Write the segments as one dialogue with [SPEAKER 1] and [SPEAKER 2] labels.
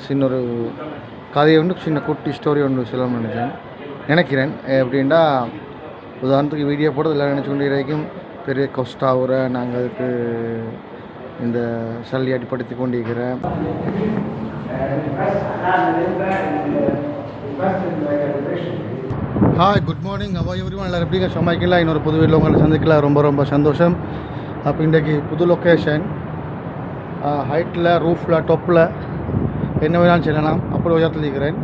[SPEAKER 1] சின்ன ஒரு கதையை ஒன்று சின்ன குட்டி ஸ்டோரி ஒன்று சொல்லணும்னு நினைக்கிறேன். எப்படின்னா உதாரணத்துக்கு வீடியோ போடுறது எல்லாம் நினச்சி கொண்டு வரைக்கும் பெரிய கொஸ்டாவுற நாங்கள் அதுக்கு இந்த சல்லி அடிப்படுத்தி கொண்டிருக்கிறேன். Hi, good morning. அவ்வளோ எவ்ரிவன் எல்லாரும் எப்படிங்க சமைக்கலாம்? இன்னொரு புது வீட்டில் உங்களை சந்திக்கலாம். ரொம்ப ரொம்ப சந்தோஷம். அப்போ இன்றைக்கி புது லொக்கேஷன், ஹைட்டில், ரூஃபில், டொப்பில் என்ன வேணாலும் சொல்லலாம். அப்படி உயரத்தில் இருக்கிறேன்.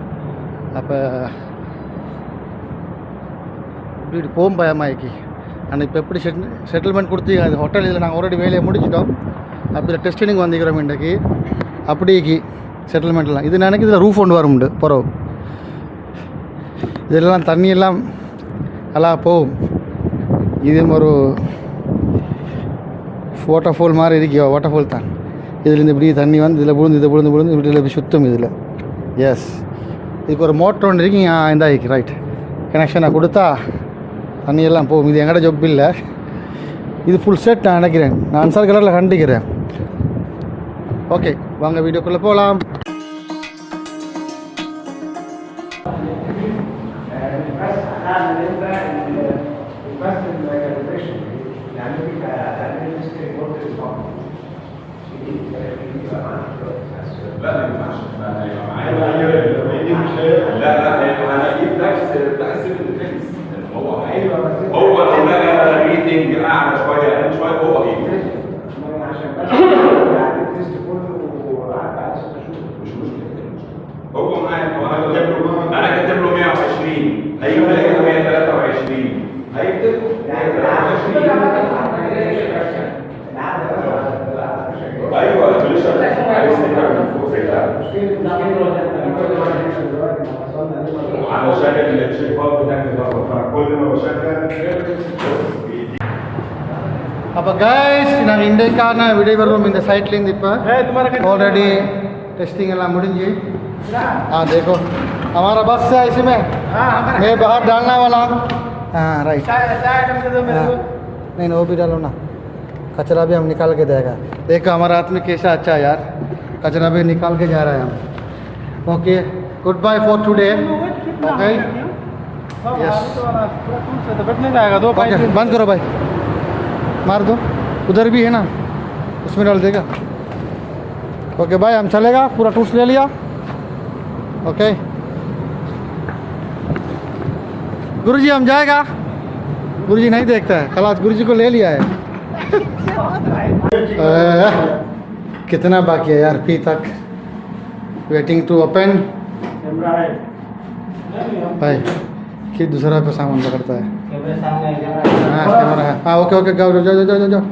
[SPEAKER 1] அப்போ இப்படி போகும் பயமாக்கி ஆனால் இப்போ எப்படி செட்டில்மெண்ட் கொடுத்து அது ஹோட்டல் இதில் நாங்கள் ஆல்ரெடி வேலையை முடிச்சிட்டோம். அப்போ டெஸ்டிங் வந்துக்கிறோம் இன்றைக்கி. அப்படிக்கு செட்டில்மெண்ட்லாம் இது நினைக்கு இதில் ரூஃப் ஒன்று வரும் பிறகு இதெல்லாம் தண்ணியெல்லாம் எல்லாம் போகும். இது ஒரு வாட்டர்ஃபால் மாதிரி இருக்கியோ, வாட்டர்ஃபால் தான். இதுலேருந்து இப்படி தண்ணி வந்து இதில் விழுந்து இதை விழுந்து இப்படி சுத்தம் இதில். எஸ், இதுக்கு ஒரு மோட்ரு ஒன்று இருக்கு. இந்தாக்கி ரைட் கனெக்ஷனை கொடுத்தா தண்ணியெல்லாம் போகும். இது எங்கள்கிட்ட ஜொப் இல்லை. இது ஃபுல் செட் நான் நினைக்கிறேன். நான் அன்சார் கலரில் கண்டிக்கிறேன். ஓகே, வாங்க வீடியோக்குள்ளே போகலாம்.
[SPEAKER 2] هو لو لقى ريتنج اعلى شويه اقل شويه هو هيجي مش مشكله. هو معايا انا كاتب له 120 هيجيب لك 123 هيكتب ايوه مش عايز فوق زي ده علشان الشيفات بتاعتي فكل ما بشغل.
[SPEAKER 1] அப்போ கைஸ், நாங்கள் இன்றைக்கான விடைபெறுவோம் இந்த சைட்லேருந்து. இப்போ ஆல்ரெடி टेस्टिंग एला मुड़ी। हाँ देखो हमारा बस है इसमें, मैं बाहर डालने वाला हूँ। हाँ राइट, नहीं वो भी डालो ना, कचरा भी हम निकाल के देगा। देखो हमारा हाथ में कैसा अच्छा है यार, कचरा भी निकाल के जा रहा है हम। Okay, goodbye for today. Okay yes, बंद करो भाई, मार दो, उधर भी है ना उसमें डाल देगा। ओके भाई, हम चलेगा, पूरा टूल्स ले लिया। ओके गुरुजी हम जाएगा, गुरुजी नहीं देखता है, खलास गुरुजी को ले लिया है। कितना बाकी है यार, पी तक वेटिंग टू ओपन भाई, कि दूसरा पे सामान पकड़ता है। हाँ कैमरा है, हाँ ओके ओके, जाओ जाओ जाओ जाओ जाओ।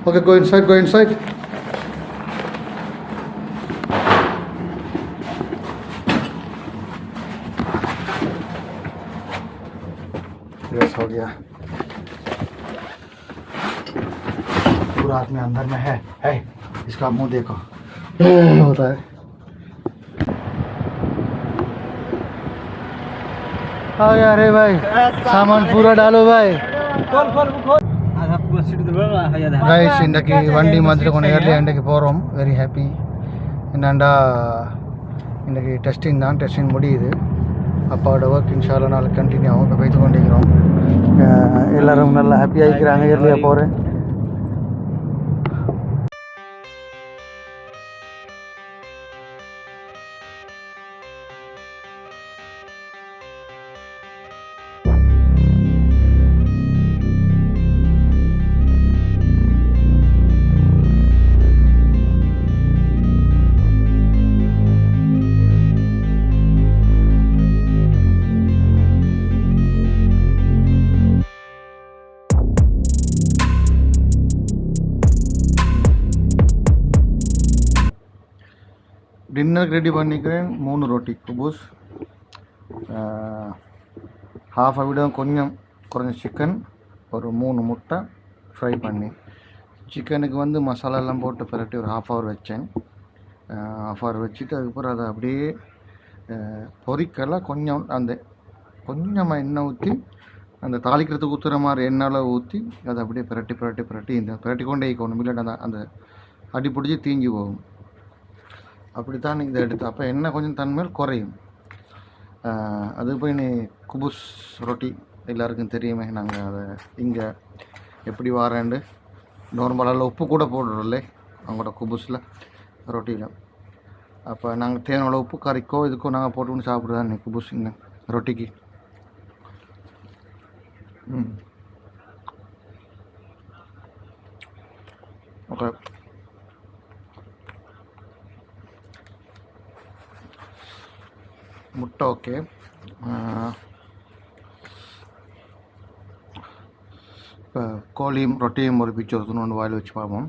[SPEAKER 1] Okay go inside, go inside. Yes हो गया, पूरा आदमी अंदर में है। इसका मुंह देखो होता है। अरे भाई सामान पूरा डालो भाई। गाइस इंदकी वंडी मात्र को एर्ली एंडकी போறோம், வெரி ஹாப்பி। என்னண்டா இன்னைக்கு டெஸ்டிங் தான், டெஸ்டிங் முடியுது। அப்பாவோட ஒர்க் இன்ஷால்லா நாளைக்கு கண்டினியூ ஆகும்। இப்போ போய்த்து கொண்டிருக்கிறோம், எல்லாரும் நல்லா ஹாப்பியாக இருக்கிறாங்க। ஏர்லியாக போகிறேன்। டின்னருக்கு ரெடி பண்ணிக்கிறேன்। 3 ரொட்டி குபூஸ், ஹாஃப் விட கொஞ்சம் குறைஞ்ச சிக்கன், ஒரு 3 முட்டை ஃப்ரை பண்ணி। சிக்கனுக்கு வந்து மசாலாலாம் போட்டு பரட்டி ஒரு ஹாஃப் ஹவர் வச்சேன்। ஹாஃப் ஹவர் வச்சுட்டு அதுக்கப்புறம் அதை அப்படியே பொரிக்கலை, கொஞ்சம் அந்த கொஞ்சமாக எண்ணெய் ஊற்றி, அந்த தாளிக்கிறதுக்கு ஊற்றுற மாதிரி எண்ணெயில் ஊற்றி அதை அப்படியே பிரட்டி இந்த பிரட்டி கொண்டே இருக்கணும், இல்லாட்டி அந்த அடி பிடிச்சி தீஞ்சி போகும்। அப்படி தான் இதை எடுத்து அப்போ எண்ணெய் கொஞ்சம் தன்மையில் குறையும். அது போய் நீ குபுஸ் ரொட்டி எல்லாருக்கும் தெரியுமே, நாங்கள் அதை இங்கே எப்படி வாரேன்ட்டு நார்மலாக உப்பு கூட போடுறோம்ல அவங்களோட குபுஸில் ரொட்டியில். அப்போ நாங்கள் தேனோட உப்பு கறிக்கோ இதுக்கோ நாங்கள் போட்டுன்னு சாப்பிட்றதா நீ குபுஸ் இங்கே ரொட்டிக்கு. ஓகே, முட்டை ஓகே. இப்போ கோழியும் ரொட்டியும் ஒரு பிச்சு ஒருத்தணும் ஒன்று வாயில் வச்சு பார்ப்போம்.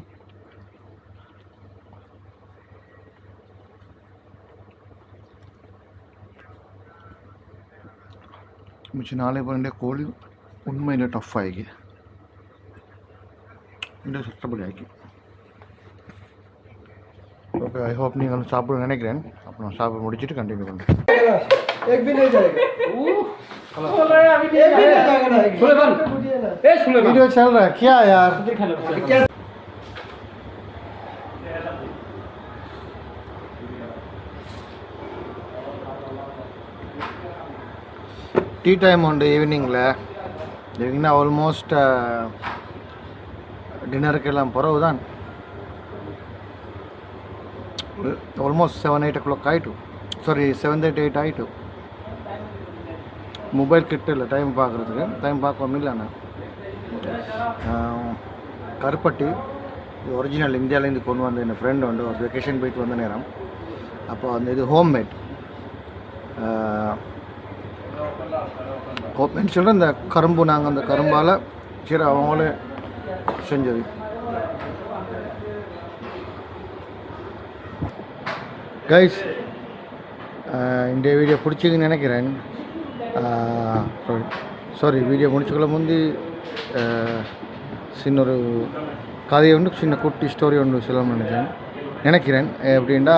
[SPEAKER 1] மிச்சம் 4 பண்ண கோழி உண்மையில் டஃப் ஆகி இந்த சுத்தப்படி ஆகி. ஓகே, ஐ ஹோப் நீங்கள் சாப்பிட நினைக்கிறேன். அப்போ நான் சாப்பிட முடிச்சுட்டு கண்டினியூ பண்ணுறேன். वीडियो चल रहा है क्या यार? டீ டைம் உண்டு ஈவினிங்கில் ஆல்மோஸ்ட் டின்னருக்கெல்லாம் பிறகு தான் ஆல்மோஸ்ட் 7-8 o'clock ஆகிட்டு. சாரி 7:30-8 ஆகிட்டு. மொபைல் கிட்ட இல்லை டைம் பார்க்குறதுக்கு, டைம் பார்க்க இல்லை. நான் கருப்பட்டி ஒரிஜினல் இந்தியாவிலேருந்து கொண்டு வந்த என் ஃப்ரெண்டு வந்து ஒரு வெக்கேஷன் போயிட்டு வந்த நேரம். அப்போ அந்த இது ஹோம்மேட் சொல்கிற இந்த கரும்பு, நாங்கள் அந்த கரும்பால் சரி அவங்களே செஞ்சது. கைஸ், இந்த வீடியோ பிடிச்சிங்கன்னு நினைக்கிறேன். சாரி, வீடியோ முடிச்சுக்கொள்ள முந்தி சின்ன ஒரு கதையை ஒன்று, சின்ன குட்டி ஸ்டோரி ஒன்று சொல்லணும்னு நினைக்கிறேன். எப்படின்னா,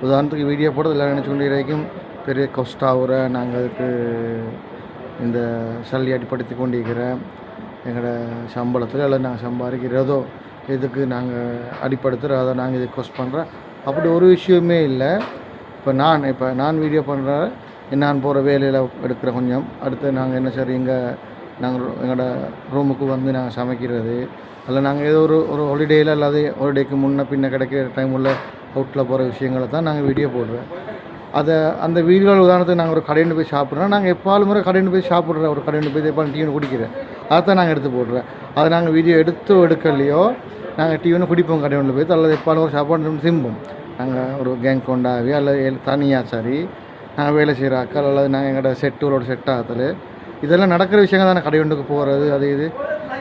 [SPEAKER 1] உதாரணத்துக்கு வீடியோ போடுறது எல்லாம் நினச்சி கொண்டு வரைக்கும் பெரிய கஷ்டம் ஆகுற, நாங்கள் அதுக்கு இந்த சல்லி அடிப்படுத்தி கொண்டிருக்கிறேன் எங்களோட சம்பளத்தில், அல்லது நாங்கள் சம்பாதிக்கிறதோ இதுக்கு நாங்கள் அடிப்படுத்துகிற, அதை நாங்கள் இதுக்கு கொஸ்ட் பண்ணுறோம். அப்படி ஒரு விஷயமே இல்லை. இப்போ நான் வீடியோ பண்ணுறேன், நான் போகிற வேலையில் எடுக்கிற கொஞ்சம், அடுத்து நாங்கள் என்ன சரி நாங்கள் எங்களோட ரூமுக்கு வந்து நாங்கள் சமைக்கிறது, அல்ல நாங்கள் ஏதோ ஒரு ஹாலிடேயில் அல்லது ஹாலிடேக்கு முன்ன பின்ன கிடைக்கிற டைமில் அவுட்டில் போகிற விஷயங்களை தான் நாங்கள் வீடியோ போடுறோம். அந்த வீடியோவில் உதாரணத்துக்கு நாங்கள் ஒரு கடையில் போய் சாப்பிட்றோம், நாங்கள் எப்பாலும் முறை கடையில் போய் சாப்பிட்றோம், ஒரு கடையில் போய் எப்பாலும் டீ ஒன்று குடிக்கிறேன், அதை தான் நாங்கள் எடுத்து போடுறோம். அதை நாங்கள் வீடியோ எடுக்கலையோ நாங்கள் டீ ஒன்று குடிப்போம் கடையில் போய், அல்லது எப்பாலும் ஒரு சாப்பாடு திம்போம். நாங்கள் ஒரு கேங் கொண்டாவி அல்லது தனியாக சரி நாங்கள் வேலை செய்கிற அக்கள் அல்லது நாங்கள் எங்களோட செட்டுகளோட செட் ஆகத்தல், இதெல்லாம் நடக்கிற விஷயங்கள் தானே கடையொண்டுக்கு போகிறது அது இது.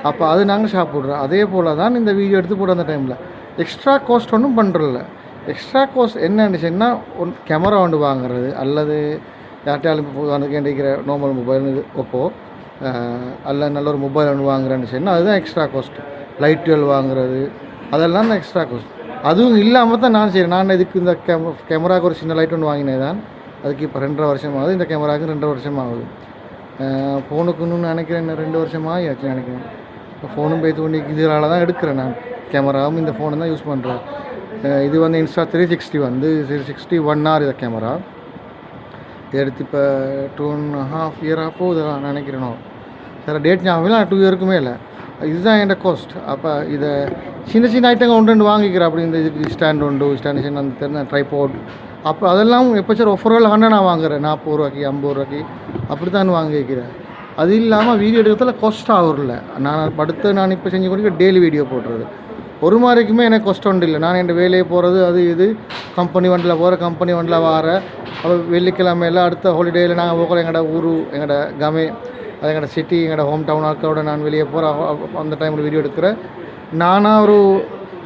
[SPEAKER 1] அப்போ அது நாங்கள் சாப்பிட்றோம். அதே போல் தான் இந்த வீடியோ எடுத்து போடுற அந்த டைமில் எக்ஸ்ட்ரா காஸ்ட் ஒன்றும் பண்ணுறதில்ல. எக்ஸ்ட்ரா காஸ்ட் என்னன்னுச்சுன்னா, கேமரா ஒன்று வாங்குறது, அல்லது யார்ட்டாலும் இப்போ இருக்கிற நார்மல் மொபைல் ஒப்போ அல்ல நல்ல ஒரு மொபைல் ஒன்று வாங்குறேன்னு சொன்னால் அதுதான் எக்ஸ்ட்ரா காஸ்ட். லைட்டுகள் வாங்குறது அதெல்லாம் தான் எக்ஸ்ட்ரா காஸ்ட். அதுவும் இல்லாமல் தான் நான் செய்கிறேன். நான் இதுக்கு இந்த கேமராவுக்கு ஒரு சின்ன லைட் ஒன்று வாங்கினேன் தான், அதுக்கு இப்போ 2.5 வருஷம் ஆகுது. இந்த கேமராவுக்கு 2.5 வருஷம் ஆகுது. ஃபோனுக்குன்னு நினைக்கிறேன் 2 வருஷம் ஆகியாச்சு நினைக்கிறேன். இப்போ ஃபோனும் போய்த்து கொண்டு இதனால தான் எடுக்கிறேன். நான் கேமராவும் இந்த ஃபோனு தான் யூஸ் பண்ணுறேன். இது வந்து இன்ஸ்டா 360 வந்து 360 இதை கேமரா எடுத்து இப்போ 2.5 இயராக போகுது நினைக்கிறேனோ, சார் டேட் ஞாபகம் 2 இயருக்குமே இல்லை. இதுதான் என்னோட காஸ்ட். அப்போ இதை சின்ன ஐட்டங்கள் ஒன்று வாங்கிக்கிறேன். அப்படி இந்த இதுக்கு ஸ்டாண்ட் உண்டு, ஸ்டாண்ட் அந்த தெரிஞ்ச ட்ரைபோர்ட், அப்போ அதெல்லாம் எப்போ சார் ஒஃபர்கள் நான் வாங்குறேன் 40 ரூபாய்க்கு 50 ரூபாய்க்கு அப்படி தான் வாங்கி வைக்கிறேன். அது இல்லாமல் வீடியோ எடுக்கிறதுல காஸ்ட் ஆகுறல. நான் இப்போ செஞ்சு கொடுக்க டெய்லி வீடியோ போடுறது ஒரு மாதிரிக்குமே எனக்கு காஸ்ட் ஒன்று இல்லை. நான் என் வேலையை போகிறது அது இது கம்பெனி வண்டியில் போகிற, கம்பெனி வண்டியில் வார, அப்போ வெள்ளிக்கிழமையில் அடுத்த ஹாலிடேயில் நாங்கள் போகிற எங்களோட ஊர், எங்களோட கமே, அது எங்களோட சிட்டி, எங்களோட ஹோம் டவுன் ஆட்களோட நான் வெளியே போகிறேன். அந்த டைமில் வீடியோ எடுக்கிறேன். நானாக ஒரு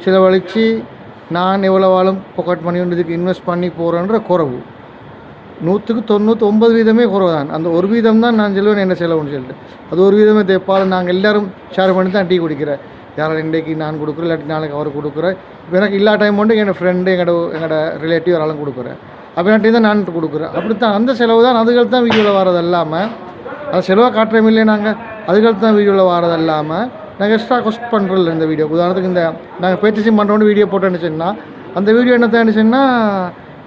[SPEAKER 1] செலவழித்து நான் எவ்வளோ ஆளும் பாக்கெட் மணி இதுக்கு இன்வெஸ்ட் பண்ணி போகிறேன்ற குறவு 99% குறவு தான். அந்த 1% தான் நான் செல்வேன் என்ன செலவுன்னு சொல்லிட்டு. அது 1% தேப்பால் நாங்கள் எல்லோரும் ஷேர் பண்ணி தான் டீ குடிக்கிறேன். யாரும் இன்றைக்கு நான் கொடுக்குறேன், இல்லாட்டி நாளைக்கு அவர் கொடுக்குறேன். இப்போ எனக்கு எல்லா டைம் வந்து என்னோடய ஃப்ரெண்டு எங்களோட ரிலேட்டிவ் யாராலும் கொடுக்குறேன். அப்படின்னாட்டி தான் நான் கொடுக்குறேன். அப்படி தான் அந்த செலவு தான் அதுகள் தான் வீடியோவில் வரது இல்லாமல், அது செலவாக காட்டுறோம் இல்லையே நாங்கள், அதுகள் தான் வீடியோவில் வரது இல்லாமல் நாங்கள் எக்ஸ்ட்ரா காஸ்ட் பண்ணுறதில்ல. இந்த வீடியோ உதாரணத்துக்கு இந்த நாங்கள் பேச்சு பண்ணுறோன்னு வீடியோ போட்டோன்னு சொன்னால் அந்த வீடியோ என்ன தேடிச்சுன்னா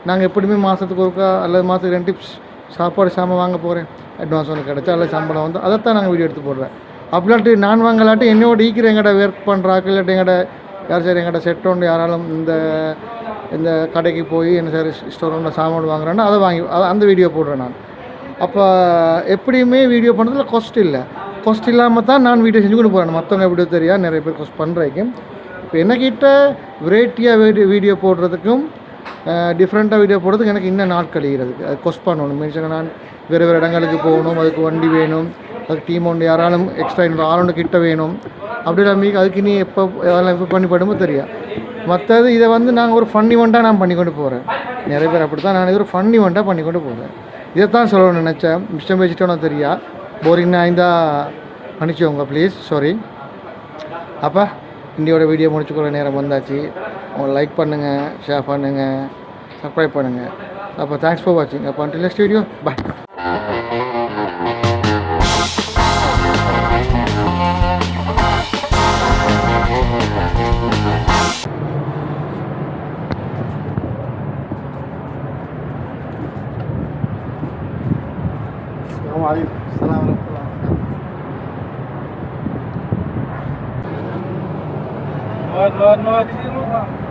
[SPEAKER 1] நாங்கள் எப்படியுமே மாதத்துக்கு ஒருக்கா அல்லது மாதத்துக்கு 2 டிப்ஸ் சாப்பாடு சாமான் வாங்க போகிறேன், அட்வான்ஸ் ஒன்று கிடச்சா அல்லது சம்பளம் வந்து அதைத்தான் நாங்கள் வீடியோ எடுத்து போடுறேன். அப்படிலாட்டி நான் வாங்கலாட்டி என்னோட ஈக்கிற எங்கள்ட ஒர்க் பண்ணுறாக்கு இல்லாட்டி எங்கள்ட யார் சரி எங்கள்ட செட் ஒன்று யாராலும் இந்த கடைக்கு போய் என்ன சரி ஸ்டோர் ஒன்று சாமான் வாங்குறேன்னா அதை வாங்கி அந்த வீடியோ போடுறேன் நான். அப்போ எப்படியுமே வீடியோ பண்ணுறதுல காஸ்ட் இல்லை, காஸ்ட் இல்லாமல் தான் நான் வீடியோ செஞ்சு கொண்டு போகிறேன். மற்றவங்க வீடியோ தெரியாது, நிறைய பேர் காஸ்ட் பண்ணுறதுக்கு. இப்போ என்னக்கிட்ட வெரைட்டியாக வீடியோ போடுறதுக்கும் டிஃப்ரெண்ட்டாக வீடியோ போடுறதுக்கு எனக்கு இன்னும் நாள் கழிகிறதுக்கு அது கொஸ்ட் பண்ணணும். மீன்ஸ் நான் வேறு இடங்களுக்கு போகணும், அதுக்கு வண்டி வேணும், அதுக்கு டீம் ஒன்று யாராலும் எக்ஸ்ட்ரா இன்னொரு ஆளொன்று கிட்ட வேணும். அப்படி இல்லாமல் அதுக்கு நீ எப்போ பண்ணி போடும்போது தெரியும். மற்றது இதை வந்து நாங்கள் ஒரு ஃபன் ஈவெண்ட்டாக நான் பண்ணி கொண்டு போகிறேன். நிறைய பேர் அப்படி தான் நான் இது ஒரு ஃபன் ஈவெண்ட்டாக பண்ணி கொண்டு போகிறேன். இதைத்தான் சொல்லணும்னு நினச்சேன். மிஸ்டம் வச்சுட்டோன்னா தெரியா போரிங்னா இருந்தால் மன்னிச்சுக்கோங்க ப்ளீஸ், சாரி. அப்போ இந்தியோட வீடியோ முடிச்சுக்கொள்ள நேரம் வந்தாச்சு. அவங்க லைக் பண்ணுங்கள், ஷேர் பண்ணுங்கள், சப்ஸ்கிரைப் பண்ணுங்கள். அப்போ தேங்க்ஸ் ஃபார் வாட்சிங். அப்போ until next video, bye. Assalamualaikum warahmatullahi wabarakatuh.